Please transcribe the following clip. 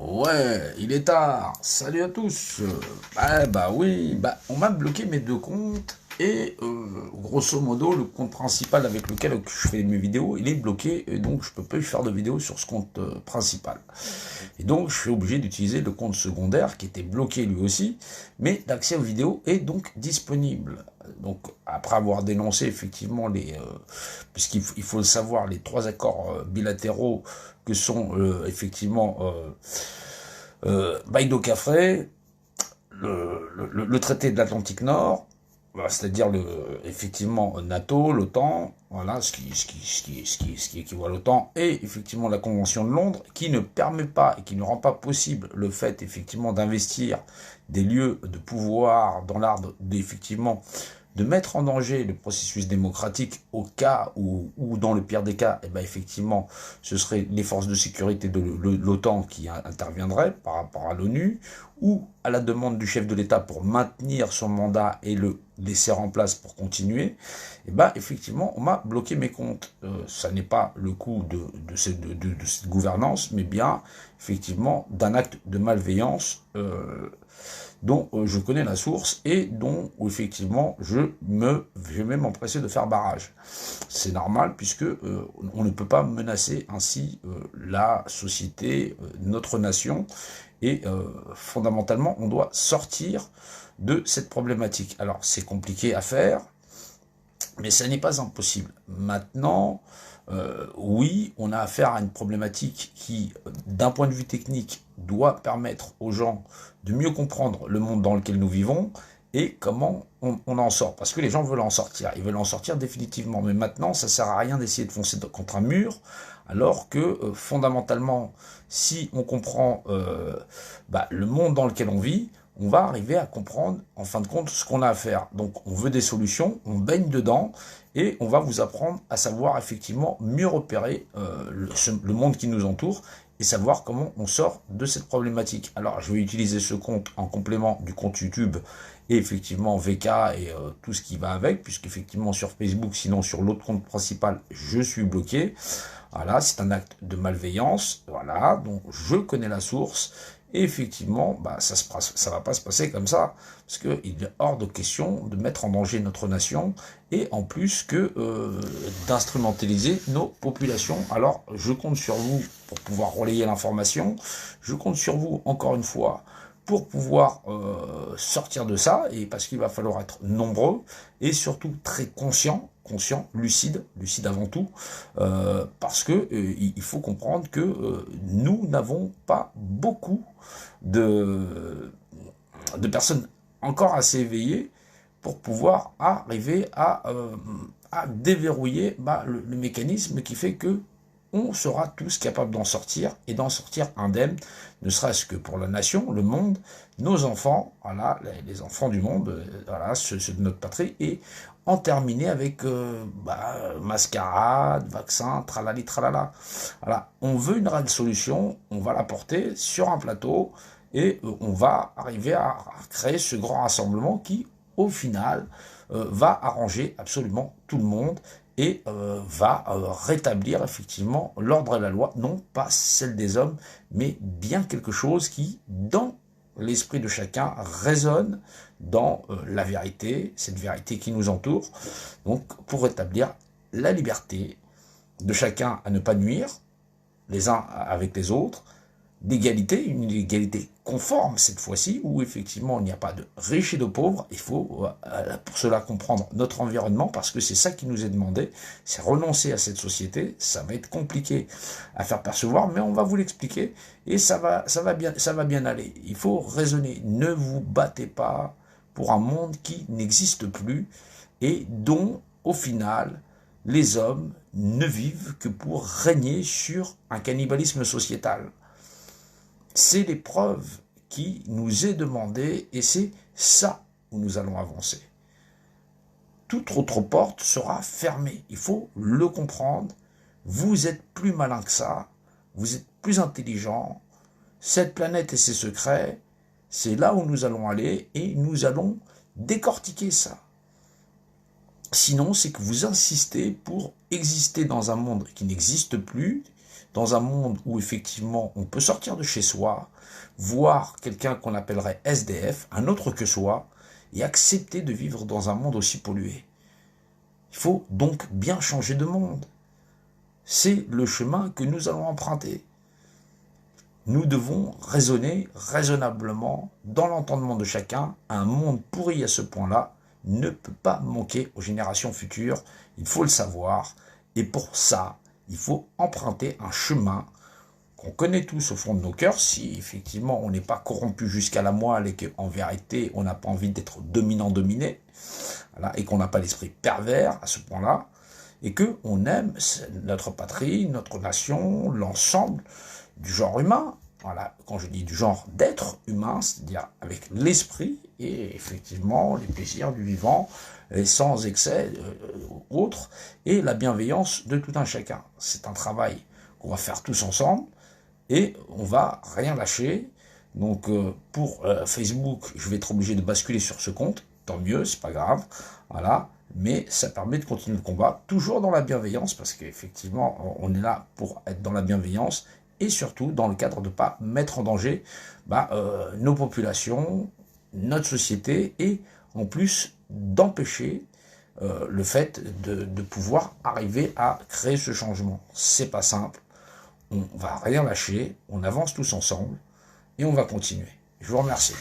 Ouais, il est tard. Salut à tous. Oui, on m'a bloqué mes deux comptes et grosso modo le compte principal avec lequel je fais mes vidéos, il est bloqué et donc je peux plus faire de vidéos sur ce compte principal. Et donc je suis obligé d'utiliser le compte secondaire qui était bloqué lui aussi, mais l'accès aux vidéos est donc disponible. Donc après avoir dénoncé effectivement puisqu'il faut le savoir, les trois accords bilatéraux que sont effectivement Baïdo Cafré, le traité de l'Atlantique Nord, c'est-à-dire effectivement NATO, l'OTAN, voilà, ce qui équivaut à l'OTAN, et effectivement la Convention de Londres, qui ne permet pas et qui ne rend pas possible le fait effectivement d'investir des lieux de pouvoir dans l'art effectivement de mettre en danger le processus démocratique au cas où dans le pire des cas, effectivement, ce seraient les forces de sécurité de l'OTAN qui interviendraient par rapport à l'ONU, ou à la demande du chef de l'État pour maintenir son mandat et le laisser en place pour continuer, effectivement, on m'a bloqué mes comptes. Ça n'est pas le coup de cette gouvernance, mais bien, effectivement, d'un acte de malveillance dont je connais la source et dont effectivement je vais même m'empresser de faire barrage. C'est normal puisque on ne peut pas menacer ainsi la société, notre nation, et fondamentalement on doit sortir de cette problématique. Alors c'est compliqué à faire, mais ça n'est pas impossible. Maintenant, oui, on a affaire à une problématique qui, d'un point de vue technique, doit permettre aux gens de mieux comprendre le monde dans lequel nous vivons et comment on en sort. Parce que les gens veulent en sortir, ils veulent en sortir définitivement. Mais maintenant, ça sert à rien d'essayer de foncer contre un mur, alors que fondamentalement, si on comprend le monde dans lequel on vit, on va arriver à comprendre, en fin de compte, ce qu'on a à faire. Donc, on veut des solutions, on baigne dedans, et on va vous apprendre à savoir effectivement mieux repérer le monde qui nous entoure, et savoir comment on sort de cette problématique. Alors, je vais utiliser ce compte en complément du compte YouTube, et effectivement VK et tout ce qui va avec, puisqu'effectivement sur Facebook, sinon sur l'autre compte principal, je suis bloqué. Voilà, c'est un acte de malveillance, voilà, donc je connais la source, et effectivement, ça va pas se passer comme ça, parce qu'il est hors de question de mettre en danger notre nation, et en plus que d'instrumentaliser nos populations. Alors, je compte sur vous pour pouvoir relayer l'information, je compte sur vous, encore une fois, pour pouvoir sortir de ça, et parce qu'il va falloir être nombreux, et surtout très conscient, lucide avant tout, parce que il faut comprendre que nous n'avons pas beaucoup de personnes encore assez éveillées pour pouvoir arriver à déverrouiller le mécanisme qui fait que on sera tous capables d'en sortir et d'en sortir indemnes, ne serait-ce que pour la nation, le monde, nos enfants, voilà, les enfants du monde, voilà, ceux de notre patrie, et en terminer avec mascarade, vaccin, tralali, tralala. Voilà, on veut une réelle solution, on va la porter sur un plateau et on va arriver à créer ce grand rassemblement qui, au final, va arranger absolument tout le monde et va rétablir effectivement l'ordre et la loi, non pas celle des hommes, mais bien quelque chose qui, dans l'esprit de chacun, résonne dans la vérité, cette vérité qui nous entoure, donc pour rétablir la liberté de chacun à ne pas nuire les uns avec les autres, d'égalité, une égalité conforme cette fois-ci, où effectivement il n'y a pas de riches et de pauvres. Il faut pour cela comprendre notre environnement, parce que c'est ça qui nous est demandé, c'est renoncer à cette société. Ça va être compliqué à faire percevoir, mais on va vous l'expliquer, et ça va bien aller. Il faut raisonner, ne vous battez pas pour un monde qui n'existe plus, et dont, au final, les hommes ne vivent que pour régner sur un cannibalisme sociétal. C'est l'épreuve qui nous est demandée, et c'est ça où nous allons avancer. Toute autre porte sera fermée. Il faut le comprendre. Vous êtes plus malin que ça. Vous êtes plus intelligent. Cette planète et ses secrets, c'est là où nous allons aller, et nous allons décortiquer ça. Sinon, c'est que vous insistez pour exister dans un monde qui n'existe plus, dans un monde où effectivement on peut sortir de chez soi, voir quelqu'un qu'on appellerait SDF, un autre que soi, et accepter de vivre dans un monde aussi pollué. Il faut donc bien changer de monde. C'est le chemin que nous allons emprunter. Nous devons raisonner raisonnablement dans l'entendement de chacun. Un monde pourri à ce point-là ne peut pas manquer aux générations futures. Il faut le savoir. Et pour ça, il faut emprunter un chemin qu'on connaît tous au fond de nos cœurs, si effectivement on n'est pas corrompu jusqu'à la moelle et qu'en vérité on n'a pas envie d'être dominant-dominé, voilà, et qu'on n'a pas l'esprit pervers à ce point-là, et qu'on aime notre patrie, notre nation, l'ensemble du genre humain. Voilà, quand je dis du genre d'être humain, c'est-à-dire avec l'esprit et effectivement les plaisirs du vivant, et sans excès autres, et la bienveillance de tout un chacun. C'est un travail qu'on va faire tous ensemble, et on va rien lâcher. Donc pour Facebook, je vais être obligé de basculer sur ce compte, tant mieux, c'est pas grave, voilà, mais ça permet de continuer le combat, toujours dans la bienveillance, parce qu'effectivement, on est là pour être dans la bienveillance, et surtout dans le cadre de ne pas mettre en danger nos populations, notre société, et en plus d'empêcher le fait de pouvoir arriver à créer ce changement. C'est pas simple, on va rien lâcher, on avance tous ensemble, et on va continuer. Je vous remercie.